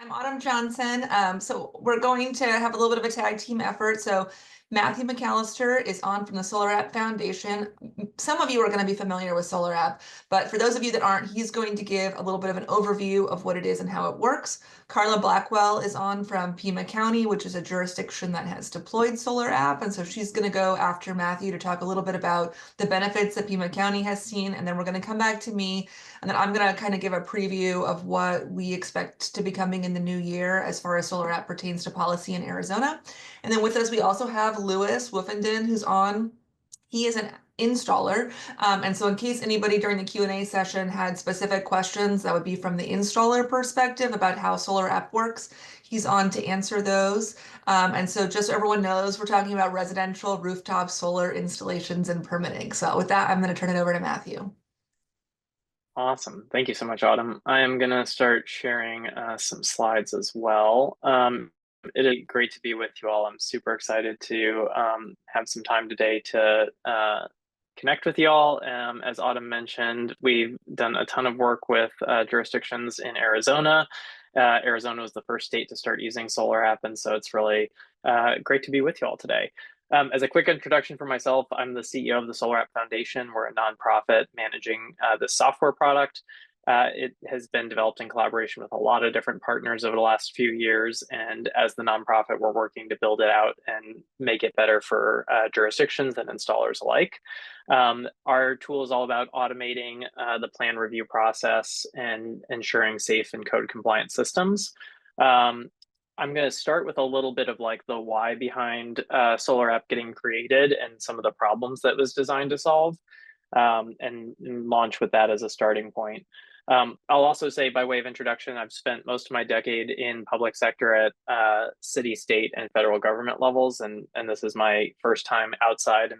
I'm Autumn Johnson. So we're going to have a little bit of a tag team effort. So Matthew McAllister is on from the SolarAPP Foundation. Some of you are going to be familiar with SolarAPP, but for those of you that aren't, he's going to give a little bit of an overview of what it is and how it works. Carla Blackwell is on from Pima County, which is a jurisdiction that has deployed SolarAPP. And so she's going to go after Matthew to talk a little bit about the benefits that Pima County has seen. And then we're going to come back to me, and then I'm going to kind of give a preview of what we expect to be coming in the new year as far as SolarAPP pertains to policy in Arizona. And then with us, we also have Lewis Woofenden, who's on. He is an installer. And so in case anybody during the Q&A session had specific questions, that would be from the installer perspective about how SolarAPP works. He's on to answer those. And so just so everyone knows, we're talking about residential rooftop solar installations and permitting. So with that, I'm going to turn it over to Matthew. Awesome. Thank you so much, Autumn. I am going to start sharing some slides as well. It is great to be with you all. I'm super excited to have some time today to connect with you all. As Autumn mentioned, we've done a ton of work with jurisdictions in Arizona. Arizona was the first state to start using SolarAPP, and so it's really great to be with you all today. As a quick introduction for myself, I'm the CEO of the SolarAPP Foundation. We're a nonprofit managing this software product. It has been developed in collaboration with a lot of different partners over the last few years. And as the nonprofit, we're working to build it out and make it better for jurisdictions and installers alike. Our tool is all about automating the plan review process and ensuring safe and code compliant systems. I'm going to start with a little bit of like the why behind SolarAPP getting created and some of the problems that was designed to solve, and launch with that as a starting point. I'll also say, by way of introduction, I've spent most of my decade in public sector at city, state, and federal government levels, and this is my first time inside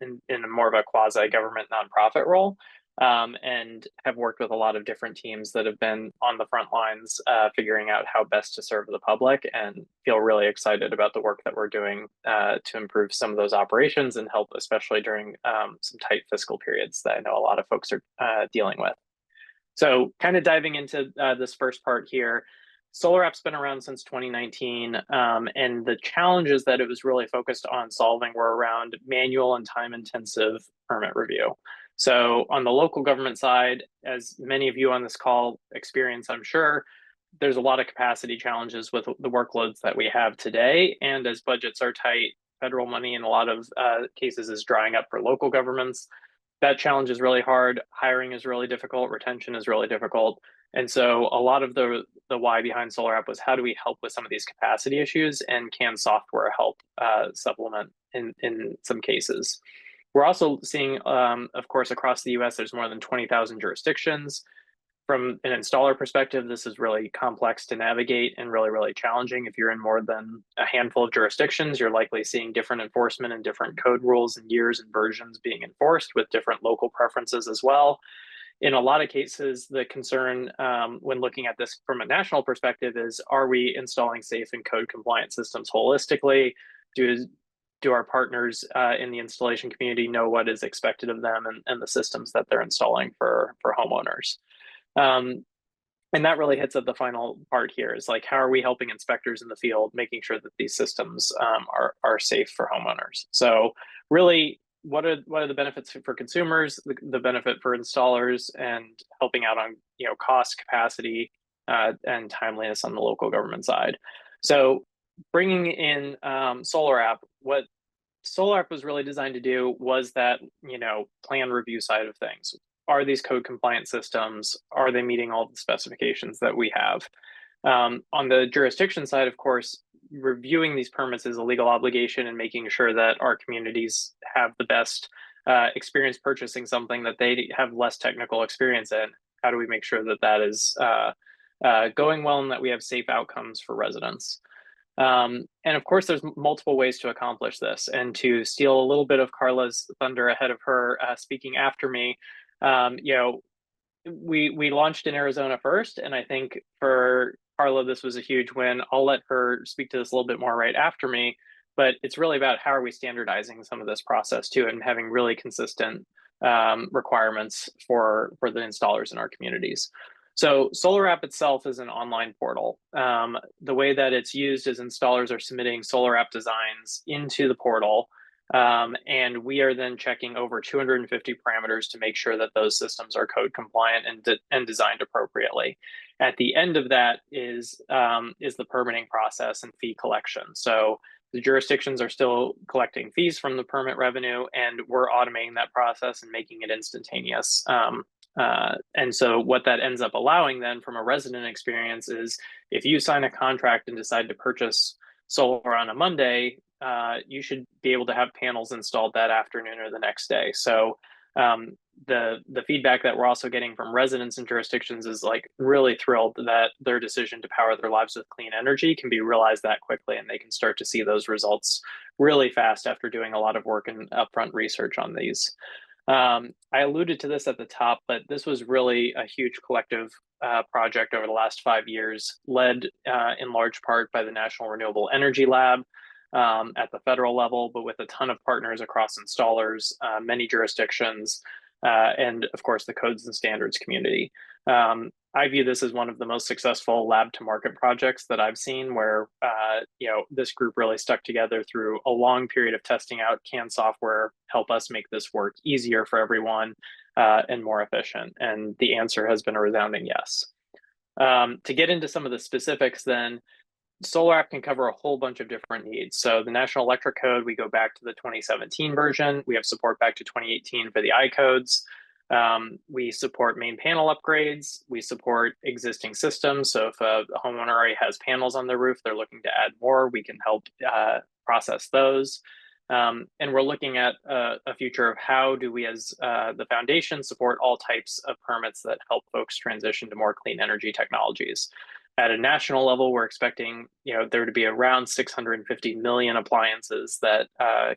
in more of a quasi-government nonprofit role. And have worked with a lot of different teams that have been on the front lines figuring out how best to serve the public, and feel really excited about the work that we're doing to improve some of those operations and help, especially during some tight fiscal periods that I know a lot of folks are dealing with. So kind of diving into this first part here, SolarAPP's been around since 2019, and the challenges that it was really focused on solving were around manual and time-intensive permit review. So on the local government side, as many of you on this call experience, I'm sure, there's a lot of capacity challenges with the workloads that we have today. And as budgets are tight, federal money in a lot of cases is drying up for local governments. That challenge is really hard. Hiring is really difficult. Retention is really difficult. And so a lot of the why behind SolarAPP was, how do we help with some of these capacity issues, and can software help supplement in some cases? We're also seeing, of course, across the US, there's more than 20,000 jurisdictions. From an installer perspective, this is really complex to navigate and really, really challenging. If you're in more than a handful of jurisdictions, you're likely seeing different enforcement and different code rules and years and versions being enforced with different local preferences as well. In a lot of cases, the concern when looking at this from a national perspective is, are we installing safe and code compliant systems holistically? Do our partners in the installation community know what is expected of them and the systems that they're installing for homeowners? And that really hits at the final part here, is like, how are we helping inspectors in the field, making sure that these systems are safe for homeowners? So really, what are the benefits for consumers, the benefit for installers, and helping out on cost, capacity, and timeliness on the local government side? So bringing in SolarAPP, what SolarAPP was really designed to do was that plan review side of things. Are these code compliant systems? Are they meeting all the specifications that we have? On the jurisdiction side, of course, reviewing these permits is a legal obligation, and making sure that our communities have the best experience purchasing something that they have less technical experience in. How do we make sure that that is going well, and that we have safe outcomes for residents? And of course, there's multiple ways to accomplish this. And to steal a little bit of Carla's thunder ahead of her speaking after me, we launched in Arizona first, and I think for Carla, this was a huge win. I'll let her speak to this a little bit more right after me, but it's really about how are we standardizing some of this process too, and having really consistent requirements for the installers in our communities. So SolarAPP itself is an online portal. The way that it's used is installers are submitting SolarAPP designs into the portal, and we are then checking over 250 parameters to make sure that those systems are code compliant and designed appropriately. At the end of that is the permitting process and fee collection. So the jurisdictions are still collecting fees from the permit revenue, and we're automating that process and making it instantaneous. And so what that ends up allowing then from a resident experience is if you sign a contract and decide to purchase solar on a Monday, you should be able to have panels installed that afternoon or the next day. So the feedback that we're also getting from residents and jurisdictions is like really thrilled that their decision to power their lives with clean energy can be realized that quickly, and they can start to see those results really fast after doing a lot of work and upfront research on these. I alluded to this at the top, but this was really a huge collective project over the last 5 years, led in large part by the National Renewable Energy Lab at the federal level, but with a ton of partners across installers, many jurisdictions, and of course the codes and standards community. I view this as one of the most successful lab to market projects that I've seen, where this group really stuck together through a long period of testing out, can software help us make this work easier for everyone and more efficient? And the answer has been a resounding yes. To get into some of the specifics then, SolarAPP can cover a whole bunch of different needs. So the National Electric Code, we go back to the 2017 version. We have support back to 2018 for the I codes. We support main panel upgrades. We support existing systems. So if a homeowner already has panels on their roof, they're looking to add more, we can help process those. And we're looking at a future of how do we as the foundation support all types of permits that help folks transition to more clean energy technologies. At a national level, we're expecting there to be around 650 million appliances that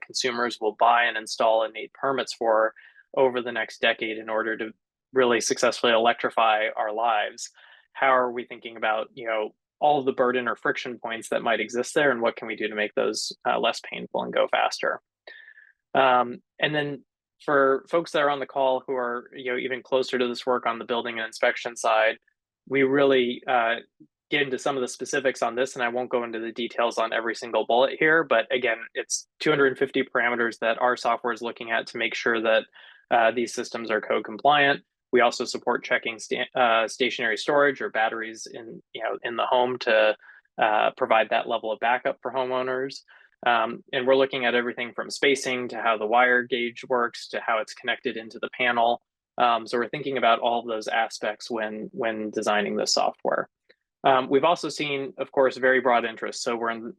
consumers will buy and install and need permits for over the next decade in order to really successfully electrify our lives. How are we thinking about all of the burden or friction points that might exist there, and what can we do to make those less painful and go faster? And then for folks that are on the call who are even closer to this work on the building and inspection side, we really get into some of the specifics on this, and I won't go into the details on every single bullet here, but again, it's 250 parameters that our software is looking at to make sure that these systems are code compliant. We also support checking stationary storage or batteries in the home to provide that level of backup for homeowners. And we're looking at everything from spacing to how the wire gauge works to how it's connected into the panel. So we're thinking about all of those aspects when designing the software. We've also seen, of course, very broad interest. So we're in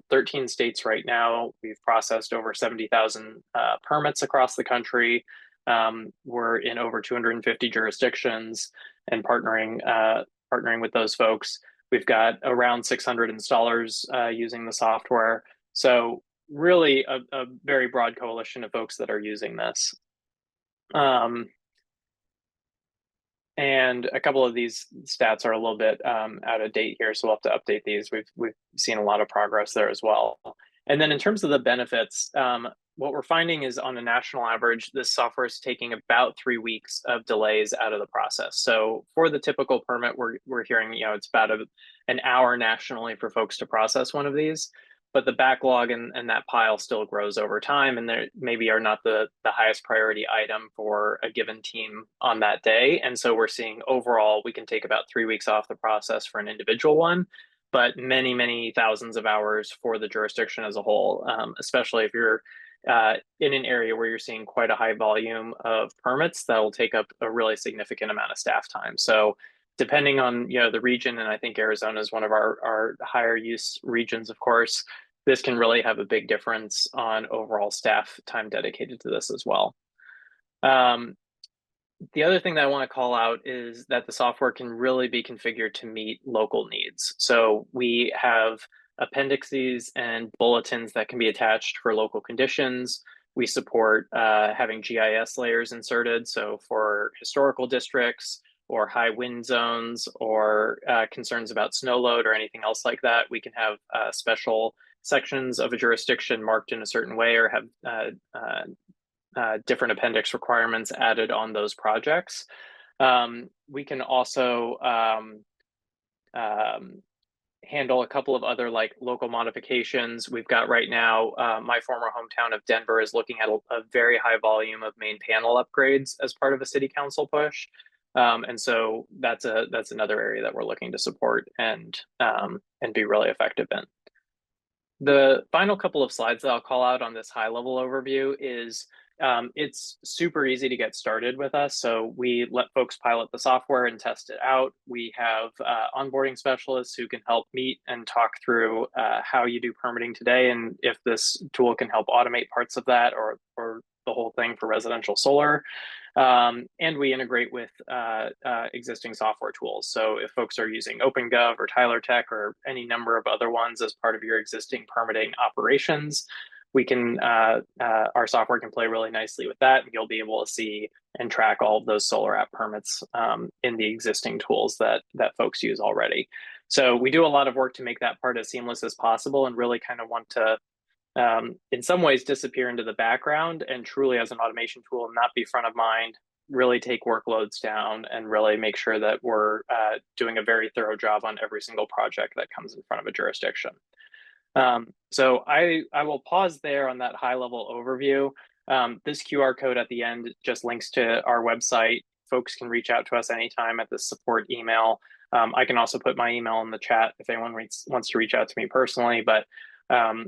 13 states right now. We've processed over 70,000 permits across the country. We're in over 250 jurisdictions and partnering with those folks. We've got around 600 installers using the software. So really a very broad coalition of folks that are using this. And a couple of these stats are a little bit out of date here, so we'll have to update these. We've seen a lot of progress there as well. And then in terms of the benefits, what we're finding is on a national average, this software is taking about 3 weeks of delays out of the process. So for the typical permit, we're hearing it's about an hour nationally for folks to process one of these. But the backlog and that pile still grows over time, and they maybe are not the highest priority item for a given team on that day. And so we're seeing overall, we can take about 3 weeks off the process for an individual one, but many, many thousands of hours for the jurisdiction as a whole, especially if you're in an area where you're seeing quite a high volume of permits that will take up a really significant amount of staff time. So depending on the region, and I think Arizona is one of our higher use regions, of course, this can really have a big difference on overall staff time dedicated to this as well. The other thing that I want to call out is that the software can really be configured to meet local needs. So we have appendices and bulletins that can be attached for local conditions. We support having GIS layers inserted. So for historical districts, or high wind zones, or concerns about snow load or anything else like that, we can have special sections of a jurisdiction marked in a certain way, or have different appendix requirements added on those projects. We can also handle a couple of other like local modifications. We've got right now, my former hometown of Denver is looking at a very high volume of main panel upgrades as part of a city council push. And so that's another area that we're looking to support and be really effective in. The final couple of slides that I'll call out on this high level overview is it's super easy to get started with us. So we let folks pilot the software and test it out. We have onboarding specialists who can help meet and talk through how you do permitting today and if this tool can help automate parts of that or the whole thing for residential solar. And we integrate with existing software tools. So if folks are using OpenGov or Tyler Tech or any number of other ones as part of your existing permitting operations, we can our software can play really nicely with that, and you'll be able to see and track all of those SolarAPP permits in the existing tools that folks use already. So we do a lot of work to make that part as seamless as possible, and really kind of want to in some ways disappear into the background and truly as an automation tool not be front of mind, really take workloads down and really make sure that we're doing a very thorough job on every single project that comes in front of a jurisdiction. So I will pause there on that high level overview. This QR code at the end just links to our website. Folks can reach out to us anytime at the support email. I can also put my email in the chat if anyone wants to reach out to me personally, but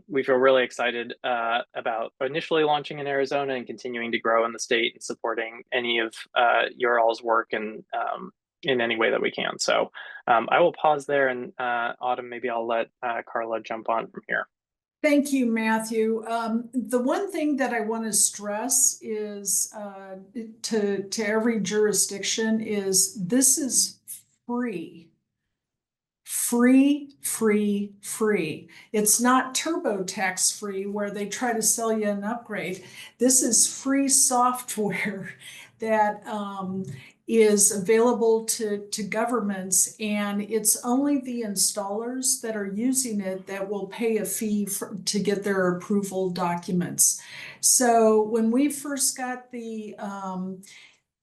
we feel really excited about initially launching in Arizona and continuing to grow in the state and supporting any of your all's work and in any way that we can. So I will pause there, and Autumn, maybe I'll let Carla jump on from here. Thank you, Matthew. The one thing that I want to stress is to every jurisdiction is this is free. Free. It's not TurboTax free where they try to sell you an upgrade. This is free software that is available to governments, and it's only the installers that are using it that will pay a fee to get their approval documents. So when we first got the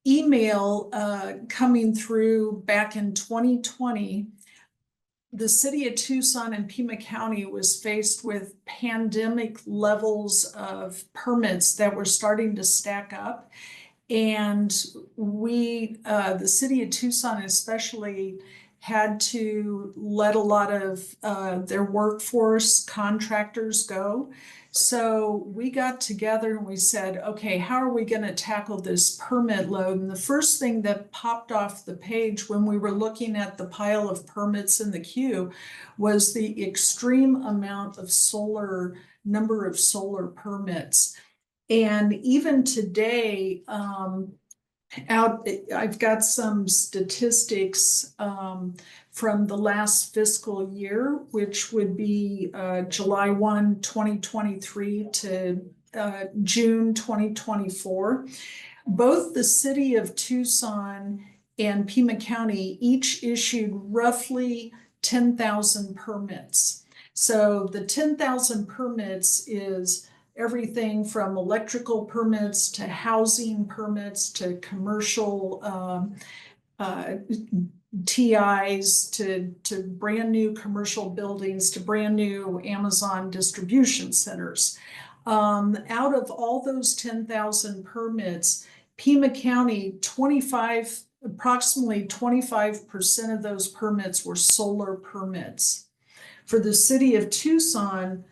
email coming through back in 2020, the city of Tucson and Pima County was faced with pandemic levels of permits that were starting to stack up. And we, the city of Tucson especially, had to let a lot of their workforce contractors go. So we got together and we said, okay, how are we going to tackle this permit load? And the first thing that popped off the page when we were looking at the pile of permits in the queue was the extreme amount of number of solar permits. And even today, I've got some statistics from the last fiscal year, which would be July 1, 2023 to June 2024. Both the city of Tucson and Pima County each issued roughly 10,000 permits. So the 10,000 permits is everything from electrical permits to housing permits to commercial TIs to brand new commercial buildings to brand new Amazon distribution centers. Out of all those 10,000 permits, Pima County, approximately 25% of those permits were solar permits. For the city of Tucson,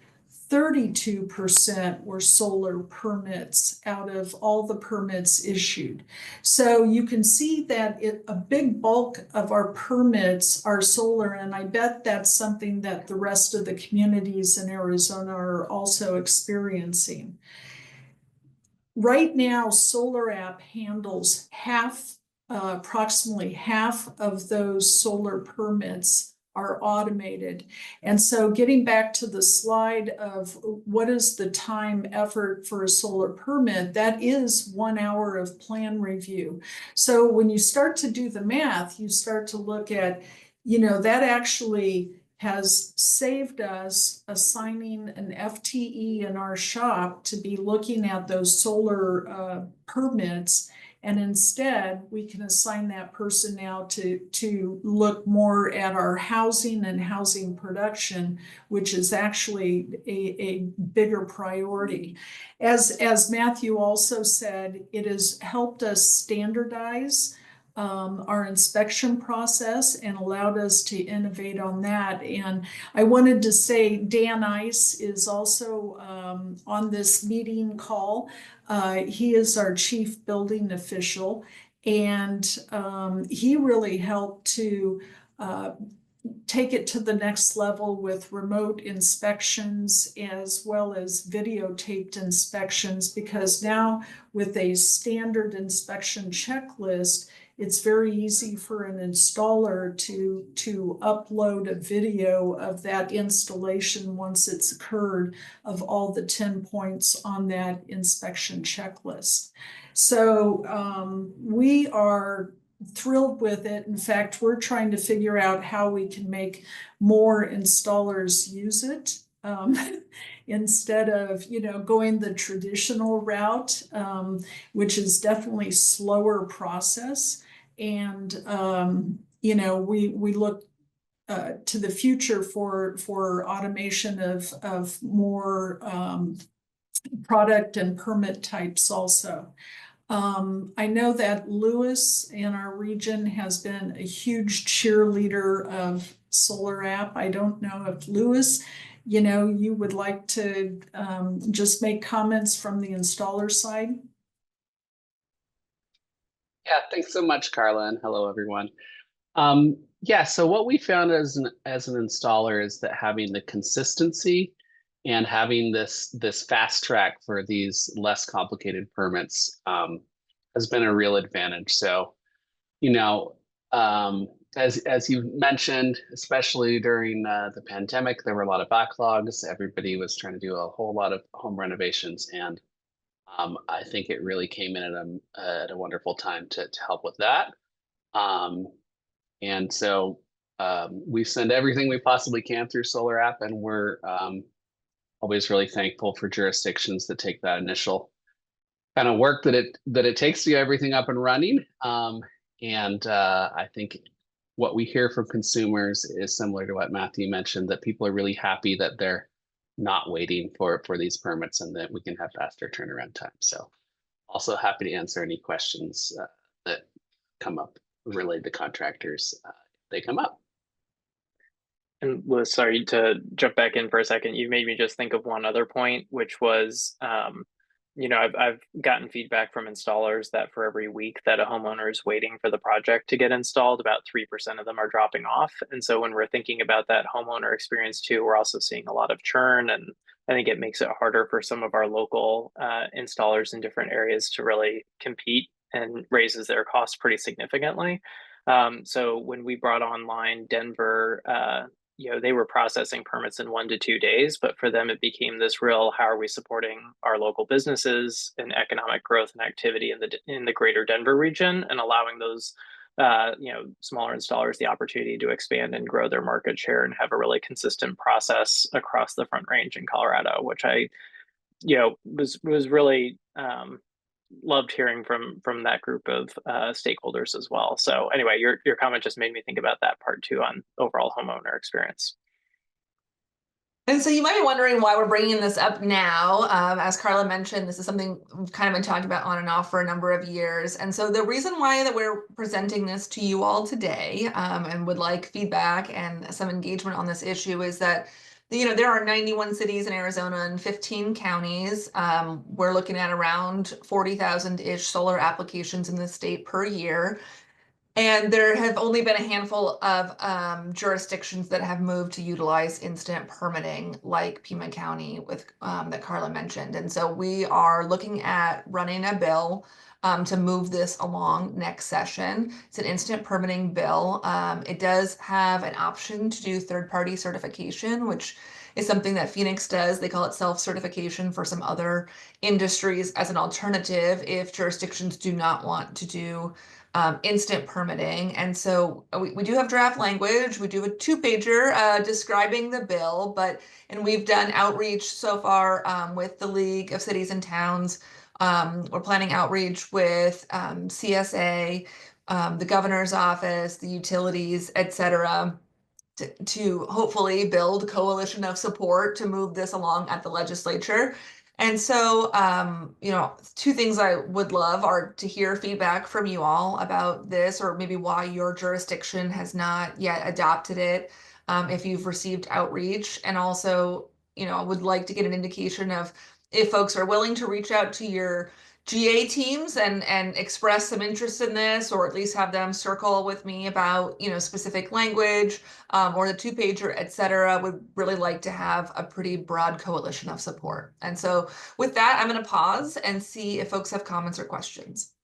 32% were solar permits out of all the permits issued. So you can see that a big bulk of our permits are solar, and I bet that's something that the rest of the communities in Arizona are also experiencing. Right now, SolarAPP handles approximately half of those solar permits are automated. And so getting back to the slide of what is the time effort for a solar permit, that is 1 hour of plan review. So when you start to do the math, you start to look at, that actually has saved us assigning an FTE in our shop to be looking at those solar permits And instead, we can assign that person now to look more at our housing and housing production, which is actually a bigger priority. As Matthew also said, it has helped us standardize our inspection process and allowed us to innovate on that. And I wanted to say Dan Ice is also on this meeting call. He is our chief building official, and he really helped to take it to the next level with remote inspections as well as videotaped inspections, because now with a standard inspection checklist, it's very easy for an installer to upload a video of that installation once it's occurred, of all the 10 points on that inspection checklist. So we are thrilled with it. In fact, we're trying to figure out how we can make more installers use it. Instead of, going the traditional route, which is definitely slower process. And, we look to the future for automation of more product and permit types also. I know that Lewis in our region has been a huge cheerleader of SolarAPP. I don't know if Lewis, you would like to just make comments from the installer side. Yeah, thanks so much, Carla, and hello, everyone. Yeah, so what we found as an installer is that having the consistency and having this fast track for these less complicated permits has been a real advantage. So, as you mentioned, especially during the pandemic, there were a lot of backlogs. Everybody was trying to do a whole lot of home renovations, and I think it really came in at a wonderful time to help with that. And so we send everything we possibly can through SolarAPP, and we're always really thankful for jurisdictions that take that initial kind of work that it takes to get everything up and running. And I think what we hear from consumers is similar to what Matthew mentioned, that people are really happy that they're not waiting for these permits and that we can have faster turnaround time. So also happy to answer any questions that come up related to contractors if they come up. And Liz, sorry to jump back in for a second. You made me just think of one other point, which was, I've gotten feedback from installers that for every week that a homeowner is waiting for the project to get installed, about 3% of them are dropping off. And so when we're thinking about that homeowner experience too, we're also seeing a lot of churn, and I think it makes it harder for some of our local installers in different areas to really compete, and raises their costs pretty significantly. So when we brought online Denver, they were processing permits in 1 to 2 days, but for them, it became this real, how are we supporting our local businesses and economic growth and activity in the greater Denver region, and allowing those, smaller installers the opportunity to expand and grow their market share and have a really consistent process across the Front Range in Colorado, which I, was really, loved hearing from that group of stakeholders as well. So anyway, your comment just made me think about that part too on overall homeowner experience. And so you might be wondering why we're bringing this up now. As Carla mentioned, this is something we've kind of been talking about on and off for a number of years. And so the reason why that we're presenting this to you all today, and would like feedback and some engagement on this issue, is that there are 91 cities in Arizona and 15 counties. We're looking at around 40,000-ish solar applications in the state per year. And there have only been a handful of jurisdictions that have moved to utilize instant permitting, like Pima County with that Carla mentioned. And so we are looking at running a bill to move this along next session. It's an instant permitting bill. It does have an option to do third-party certification, which is something that Phoenix does. They call it self-certification for some other industries as an alternative if jurisdictions do not want to do instant permitting. And so we do have draft language. We do a 2-pager describing the bill, and we've done outreach so far with the League of Cities and Towns We're planning outreach with CSA, the governor's office, the utilities, etc., to hopefully build coalition of support to move this along at the legislature. And so, you know, two things I would love are to hear feedback from you all about this, or maybe why your jurisdiction has not yet adopted it, if you've received outreach. And also, you know, I would like to get an indication of if folks are willing to reach out to your GA teams and express some interest in this, or at least have them circle with me about, you know, specific language, or the two-pager, et cetera. Would really like to have a pretty broad coalition of support. And so with that, I'm going to pause and see if folks have comments or questions.